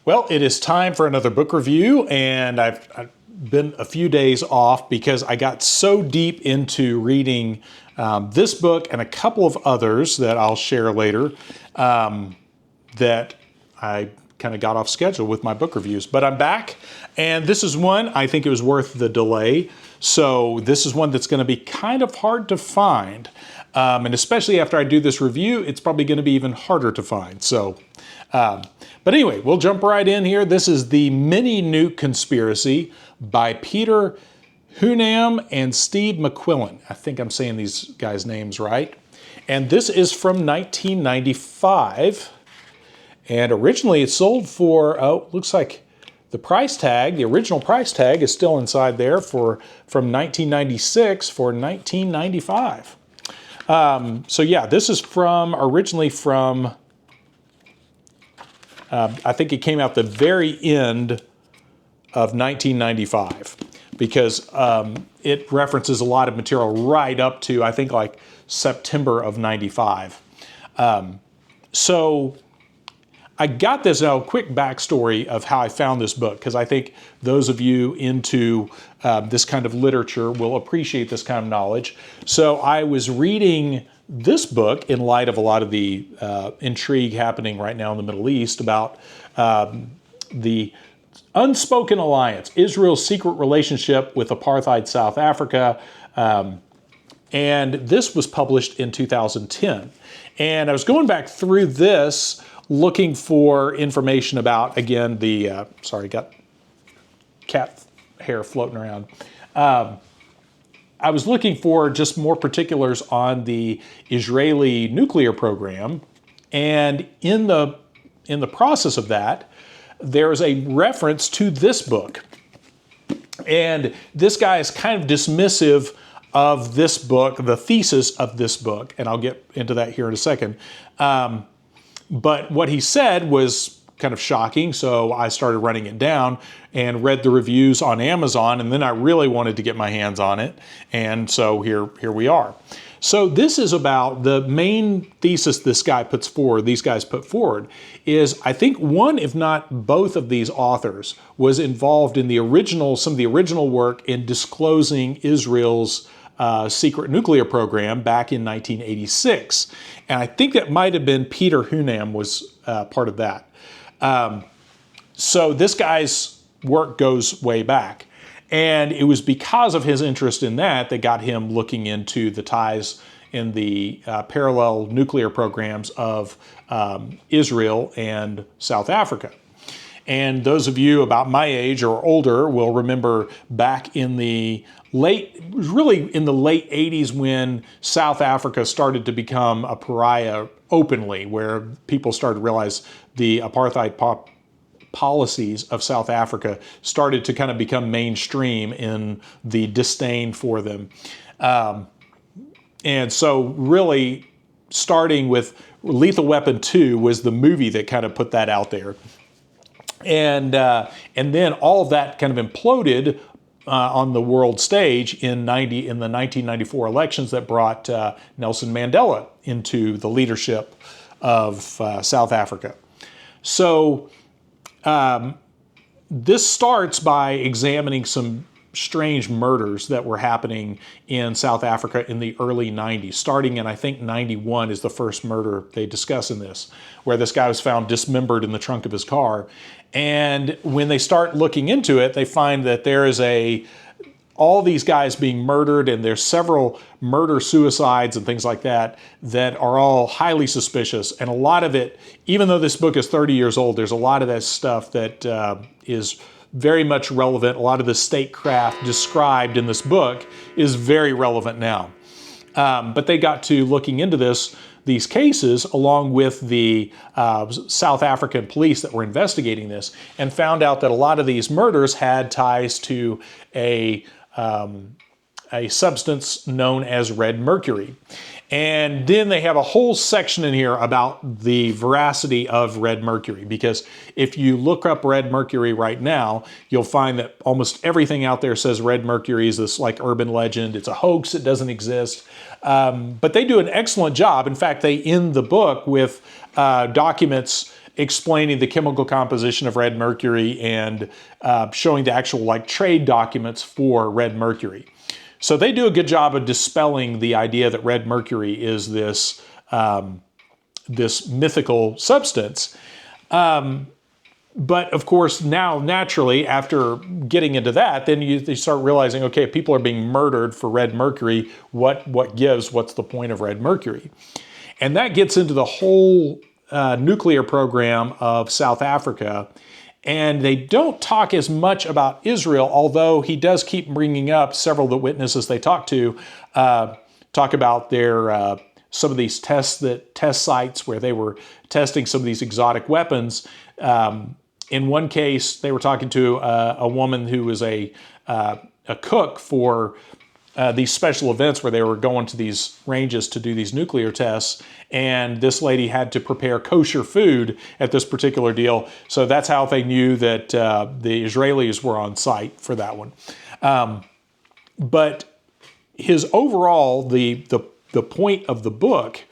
Well, it is time for another book review, and I've been a few days off because I got so deep into reading this book and a couple of others that I'll share later that I kind of got off schedule with my book reviews. But I'm back, and this is one I think it was worth the delay. So this is one that's going to be kind of hard to find. And especially after I do this review, it's probably going to be even harder to find. So, but anyway, we'll jump right in here. This is The Mini-Nuke Conspiracy by Peter Hounam and Steve McQuillan. I think I'm saying these guys' names right. And this is from 1995. And originally it sold for, looks like the price tag, the original price tag is still inside there from 1996 for $19.95. So yeah, this is originally from, I think it came out the very end of 1995 because it references a lot of material right up to, I think, like September of 95. So I got this now, a quick backstory of how I found this book, because I think those of you into this kind of literature will appreciate this kind of knowledge. So I was reading this book in light of a lot of the intrigue happening right now in the Middle East about the unspoken alliance, Israel's secret relationship with apartheid South Africa. And this was published in 2010. And I was going back through this looking for information about, again, the, sorry, got cat hair floating around. I was looking for just more particulars on the Israeli nuclear program. And in the process of that, there is a reference to this book. And this guy is kind of dismissive of this book, the thesis of this book, and I'll get into that here in a second. But what he said was kind of shocking, so I started running it down and read the reviews on Amazon, and then I really wanted to get my hands on it, and so here we are. So this is about the main thesis these guys put forward is, I think one, if not both of these authors was involved in some of the original work in disclosing Israel's secret nuclear program back in 1986. And I think that might have been Peter Hounam was part of that. So this guy's work goes way back. And it was because of his interest in that got him looking into the ties in the parallel nuclear programs of Israel and South Africa. And those of you about my age or older will remember back in the late 80s when South Africa started to become a pariah openly, where people started to realize the apartheid policies of South Africa started to kind of become mainstream in the disdain for them. And so really starting with Lethal Weapon 2 was the movie that kind of put that out there. And then all of that kind of imploded on the world stage in the 1994 elections that brought Nelson Mandela into the leadership of South Africa. So this starts by examining some strange murders that were happening in South Africa in the early 90s, starting in, I think, 91 is the first murder they discuss in this, where this guy was found dismembered in the trunk of his car. And when they start looking into it, they find that there is all these guys being murdered, and there's several murder-suicides and things like that are all highly suspicious. And a lot of it, even though this book is 30 years old, there's a lot of that stuff that is very much relevant. A lot of the statecraft described in this book is very relevant now. But they got to looking into these cases along with the South African police that were investigating this, and found out that a lot of these murders had ties to a substance known as red mercury. And then they have a whole section in here about the veracity of red mercury, because if you look up red mercury right now, you'll find that almost everything out there says red mercury is this like urban legend. It's a hoax. It doesn't exist. But they do an excellent job. In fact, they end the book with documents explaining the chemical composition of red mercury and showing the actual like trade documents for red mercury. So they do a good job of dispelling the idea that red mercury is this this mythical substance. But of course, now naturally, after getting into that, then you start realizing, okay, people are being murdered for red mercury. What gives? What's the point of red mercury? And that gets into the whole nuclear program of South Africa. And they don't talk as much about Israel, although he does keep bringing up several of the witnesses they talk to, talk about their some of these test sites where they were testing some of these exotic weapons. In one case, they were talking to a woman who was a cook for these special events where they were going to these ranges to do these nuclear tests. And this lady had to prepare kosher food at this particular deal. So that's how they knew that the Israelis were on site for that one. But his overall, the point of the book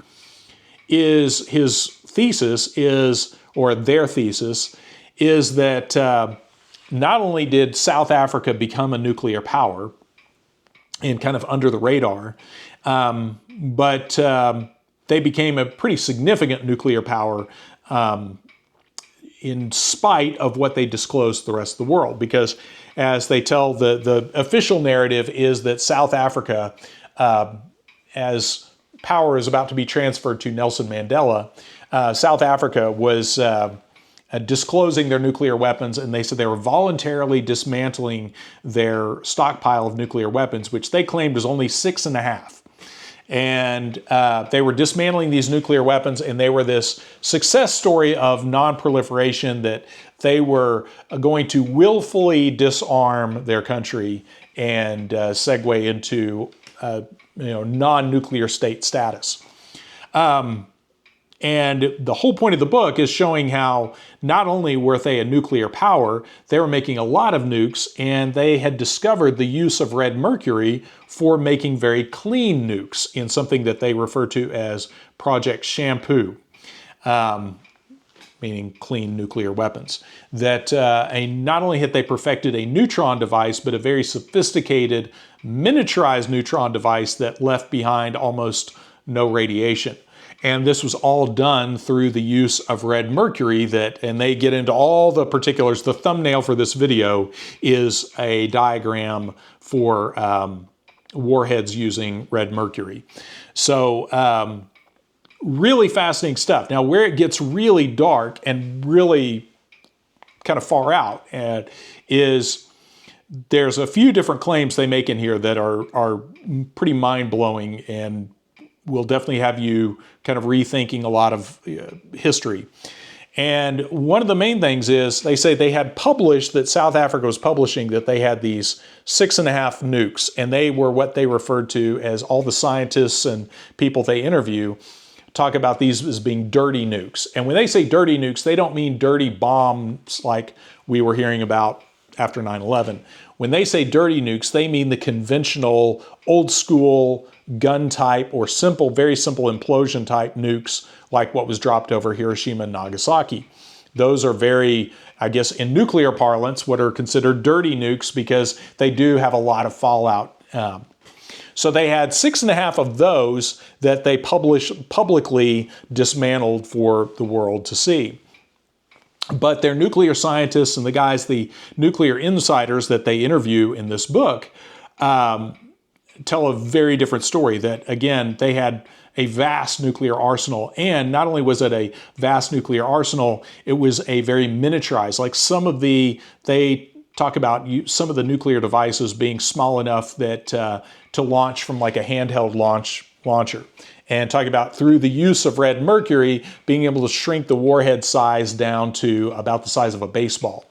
is his thesis is, or their thesis, is that not only did South Africa become a nuclear power and kind of under the radar, but they became a pretty significant nuclear power in spite of what they disclosed to the rest of the world. Because as they tell, the official narrative is that South Africa, as power is about to be transferred to Nelson Mandela, South Africa was disclosing their nuclear weapons, and they said they were voluntarily dismantling their stockpile of nuclear weapons, which they claimed was only 6.5. And they were dismantling these nuclear weapons, and they were this success story of non-proliferation, that they were going to willfully disarm their country and segue into non-nuclear state status. And the whole point of the book is showing how not only were they a nuclear power, they were making a lot of nukes, and they had discovered the use of red mercury for making very clean nukes in something that they refer to as Project Shampoo, meaning clean nuclear weapons. That not only had they perfected a neutron device, but a very sophisticated miniaturized neutron device that left behind almost no radiation. And this was all done through the use of red mercury and they get into all the particulars. The thumbnail for this video is a diagram for warheads using red mercury. So really fascinating stuff. Now, where it gets really dark and really kind of far out is there's a few different claims they make in here that are pretty mind-blowing and will definitely have you kind of rethinking a lot of history. And one of the main things is they say they had published, that South Africa was publishing, that they had these 6.5 nukes, and they were what they referred to as, all the scientists and people they interview talk about these as being dirty nukes. And when they say dirty nukes, they don't mean dirty bombs like we were hearing about after 9/11. When they say dirty nukes, they mean the conventional, old school gun type or simple, very simple implosion type nukes like what was dropped over Hiroshima and Nagasaki. Those are very, I guess, in nuclear parlance, what are considered dirty nukes because they do have a lot of fallout. So they had 6.5 of those that they publicly dismantled for the world to see. But their nuclear scientists and the guys, the nuclear insiders that they interview in this book, tell a very different story. That, again, they had a vast nuclear arsenal. And not only was it a vast nuclear arsenal, it was a very miniaturized. Like they talk about some of the nuclear devices being small enough that to launch from like a handheld launcher. And talk about, through the use of red mercury, being able to shrink the warhead size down to about the size of a baseball.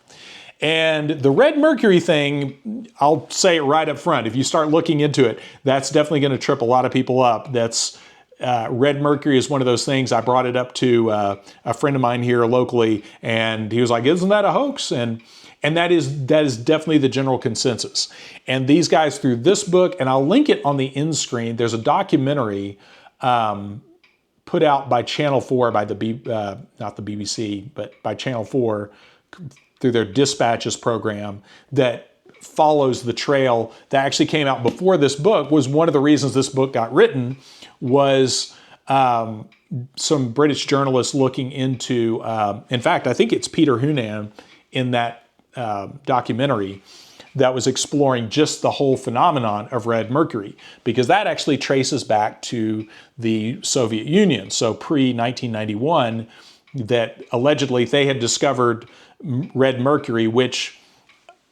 And the red mercury thing, I'll say it right up front, if you start looking into it, that's definitely going to trip a lot of people up. That's red mercury is one of those things. I brought it up to a friend of mine here locally, and he was like, "Isn't that a hoax?" And that is definitely the general consensus. And these guys, through this book, and I'll link it on the end screen, there's a documentary put out by Channel 4, by the not the BBC, but by Channel 4 through their Dispatches program that follows the trail that actually came out before this book. Was one of the reasons this book got written was some British journalists looking into, in fact, I think it's Peter Hounam in that documentary that was exploring just the whole phenomenon of red mercury, because that actually traces back to the Soviet Union. So pre-1991, that allegedly they had discovered red mercury, which,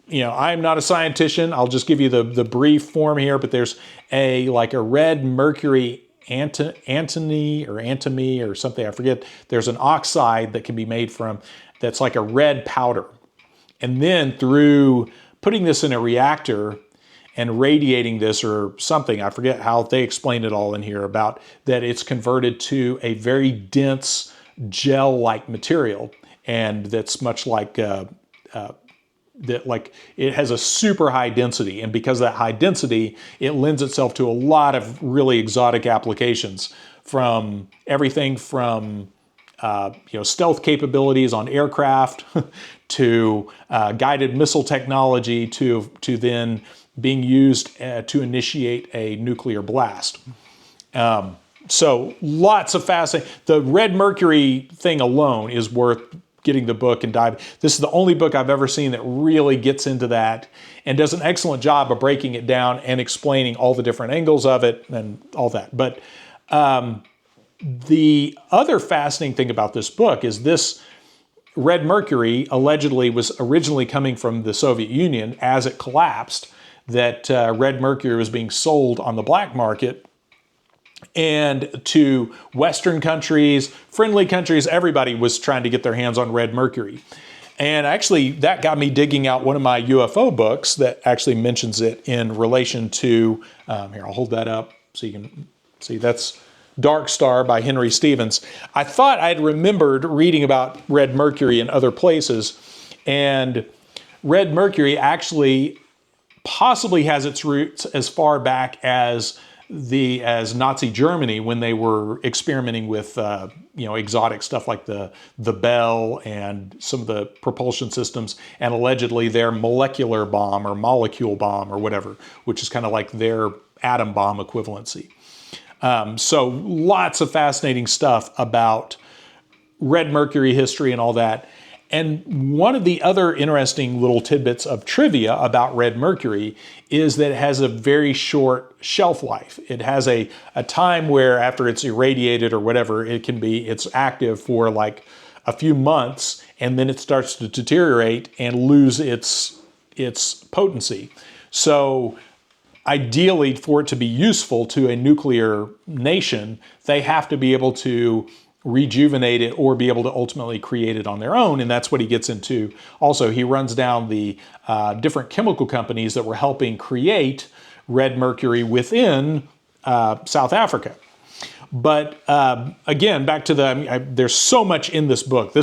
you know, I'm not a scientist. I'll just give you the brief form here, but there's like a red mercury antimony or something, I forget. There's an oxide that can be made from, that's like a red powder. And then through putting this in a reactor and radiating this or something, I forget how they explain it all in here, about that it's converted to a very dense gel-like material. And that's much like, that like it has a super high density, and because of that high density, it lends itself to a lot of really exotic applications, from everything from stealth capabilities on aircraft to guided missile technology to then being used to initiate a nuclear blast. So lots of fascinating. The red mercury thing alone is worth getting the book and dive. This is the only book I've ever seen that really gets into that and does an excellent job of breaking it down and explaining all the different angles of it and all that. But the other fascinating thing about this book is this red mercury allegedly was originally coming from the Soviet Union. As it collapsed, that red mercury was being sold on the black market and to Western countries, friendly countries. Everybody was trying to get their hands on red mercury. And actually, that got me digging out one of my UFO books that actually mentions it in relation to, here, I'll hold that up so you can see. That's Dark Star by Henry Stevens. I thought I'd remembered reading about red mercury in other places, and red mercury actually possibly has its roots as far back as Nazi Germany, when they were experimenting with exotic stuff like the Bell and some of the propulsion systems, and allegedly their molecular bomb or molecule bomb or whatever, which is kind of like their atom bomb equivalency. So lots of fascinating stuff about red mercury history and all that. And one of the other interesting little tidbits of trivia about red mercury is that it has a very short shelf life. It has a time where after it's irradiated or whatever, it's active for like a few months, and then it starts to deteriorate and lose its potency. So ideally, for it to be useful to a nuclear nation, they have to be able to rejuvenate it or be able to ultimately create it on their own. And that's what he gets into. Also, he runs down the different chemical companies that were helping create red mercury within South Africa. But again, back to there's so much in this book.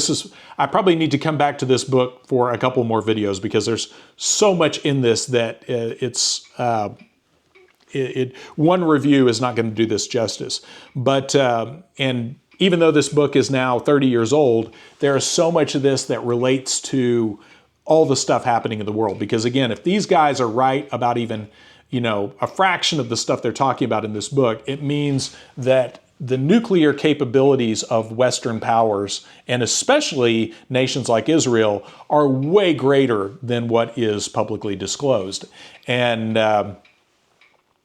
I probably need to come back to this book for a couple more videos, because there's so much in this that one review is not going to do this justice. But and even though this book is now 30 years old, there is so much of this that relates to all the stuff happening in the world. Because again, if these guys are right about even, a fraction of the stuff they're talking about in this book, it means that the nuclear capabilities of Western powers, and especially nations like Israel, are way greater than what is publicly disclosed. And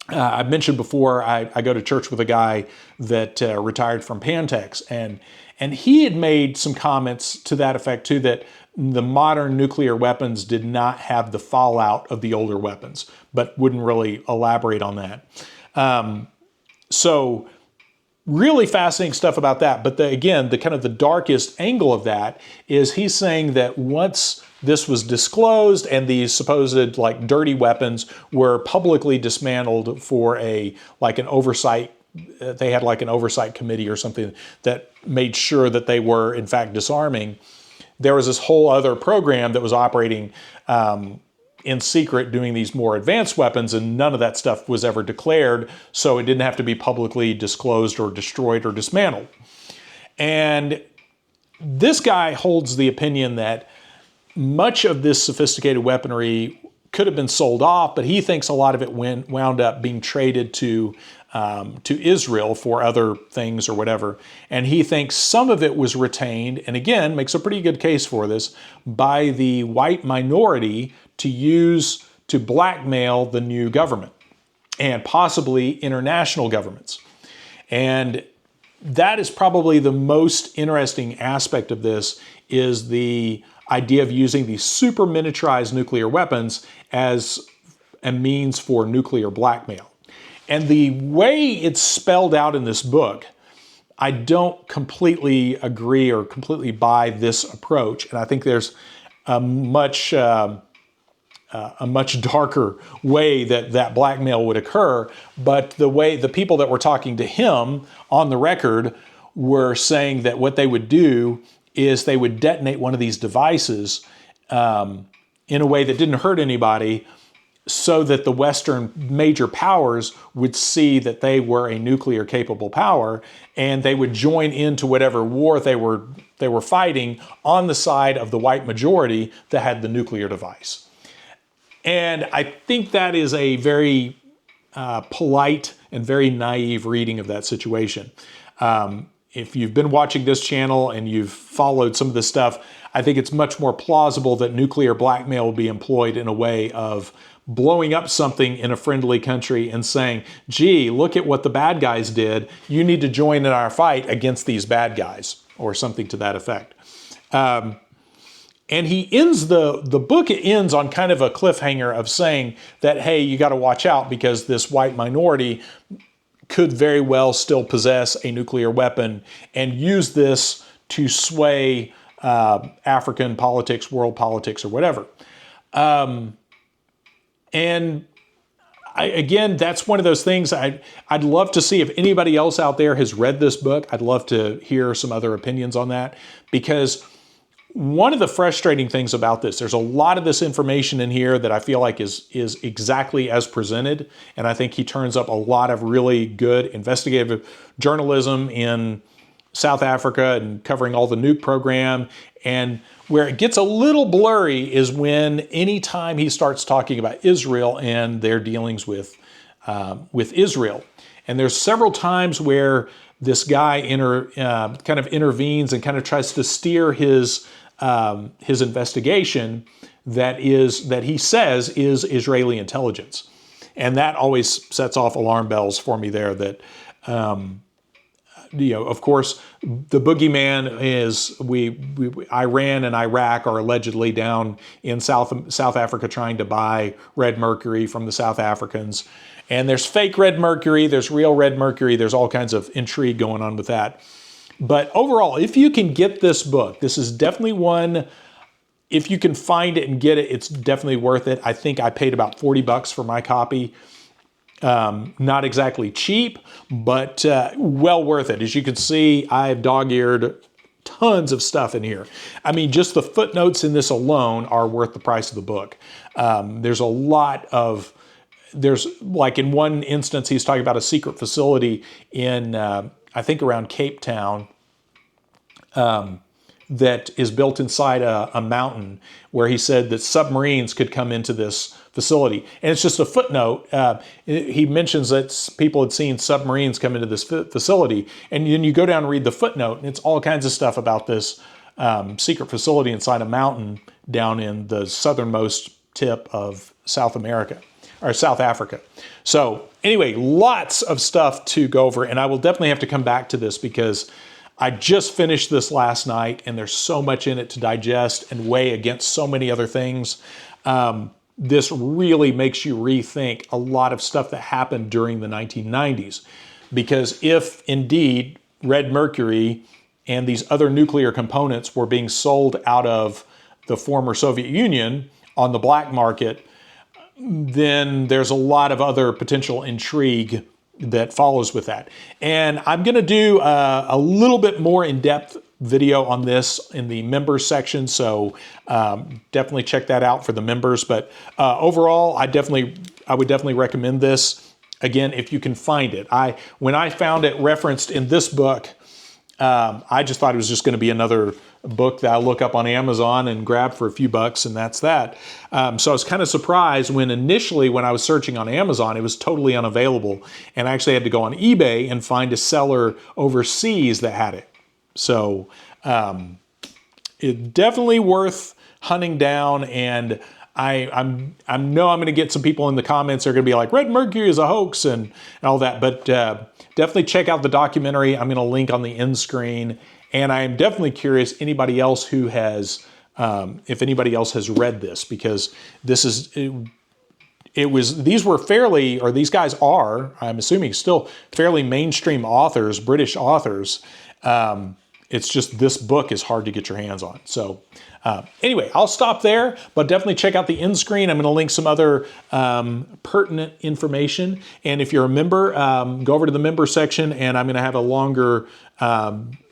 I mentioned before, I go to church with a guy that retired from Pantex, and he had made some comments to that effect too, that the modern nuclear weapons did not have the fallout of the older weapons, but wouldn't really elaborate on that. So really fascinating stuff about that. But again, the kind of the darkest angle of that is he's saying that once this was disclosed and these supposed like dirty weapons were publicly dismantled for an oversight, they had like an oversight committee or something that made sure that they were in fact disarming. There was this whole other program that was operating in secret doing these more advanced weapons, and none of that stuff was ever declared, so it didn't have to be publicly disclosed or destroyed or dismantled. And this guy holds the opinion that much of this sophisticated weaponry could have been sold off, but he thinks a lot of it wound up being traded to Israel for other things or whatever. And he thinks some of it was retained, and again, makes a pretty good case for this, by the white minority to use to blackmail the new government and possibly international governments. And that is probably the most interesting aspect of this, is the idea of using these super miniaturized nuclear weapons as a means for nuclear blackmail. And the way it's spelled out in this book, I don't completely agree or completely buy this approach. And I think there's a much darker way that blackmail would occur. But the way the people that were talking to him on the record were saying that what they would do is they would detonate one of these devices in a way that didn't hurt anybody, so that the Western major powers would see that they were a nuclear capable power, and they would join into whatever war they were fighting on the side of the white majority that had the nuclear device. And I think that is a very polite and very naive reading of that situation. If you've been watching this channel and you've followed some of this stuff, I think it's much more plausible that nuclear blackmail will be employed in a way of blowing up something in a friendly country and saying, gee, look at what the bad guys did. You need to join in our fight against these bad guys, or something to that effect. And he ends the book, it ends on kind of a cliffhanger of saying that, hey, you got to watch out because this white minority could very well still possess a nuclear weapon and use this to sway African politics, world politics, or whatever. And again, that's one of those things I'd love to see if anybody else out there has read this book. I'd love to hear some other opinions on that, because one of the frustrating things about this, there's a lot of this information in here that I feel like is exactly as presented. And I think he turns up a lot of really good investigative journalism in South Africa and covering all the nuke program. And where it gets a little blurry is when anytime he starts talking about Israel and their dealings with Israel. And there's several times where this guy kind of intervenes and kind of tries to steer his investigation that he says is Israeli intelligence. And that always sets off alarm bells for me there, that, of course, the boogeyman is Iran and Iraq are allegedly down in South Africa trying to buy red mercury from the South Africans. And there's fake red mercury, there's real red mercury, there's all kinds of intrigue going on with that. But overall, if you can get this book, this is definitely one, if you can find it and get it, it's definitely worth it. I think I paid about $40 for my copy. Not exactly cheap, but well worth it. As you can see, I've dog-eared tons of stuff in here. I mean, just the footnotes in this alone are worth the price of the book. There's a lot of, like in one instance, he's talking about a secret facility in, I think around Cape Town, that is built inside a mountain, where he said that submarines could come into this facility. And it's just a footnote. He mentions that people had seen submarines come into this facility. And then you go down and read the footnote, and it's all kinds of stuff about this secret facility inside a mountain down in the southernmost tip of South America, or South Africa. So anyway, lots of stuff to go over. And I will definitely have to come back to this, because I just finished this last night and there's so much in it to digest and weigh against so many other things. This really makes you rethink a lot of stuff that happened during the 1990s. Because if indeed red mercury and these other nuclear components were being sold out of the former Soviet Union on the black market, then there's a lot of other potential intrigue that follows with that. And I'm going to do a little bit more in-depth video on this in the members section, so definitely check that out for the members. But overall, I would definitely recommend this. Again, if you can find it. When I found it referenced in this book, I just thought it was just going to be another book that I look up on Amazon and grab for a few bucks, and that's that. So I was kind of surprised when initially, when I was searching on Amazon, it was totally unavailable. And I actually had to go on eBay and find a seller overseas that had it. So it's definitely worth hunting down. And I know I'm going to get some people in the comments that are going to be like, Red Mercury is a hoax and all that. But definitely check out the documentary. I'm going to link on the end screen. And I am definitely curious anybody else who has, if anybody else has read this, because this is, these were fairly, or these guys are, I'm assuming, still fairly mainstream authors, British authors. It's just this book is hard to get your hands on. So anyway, I'll stop there, but definitely check out the end screen. I'm going to link some other pertinent information. And if you're a member, go over to the member section, and I'm going to have a longer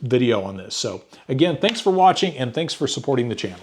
video on this. So again, thanks for watching, and thanks for supporting the channel.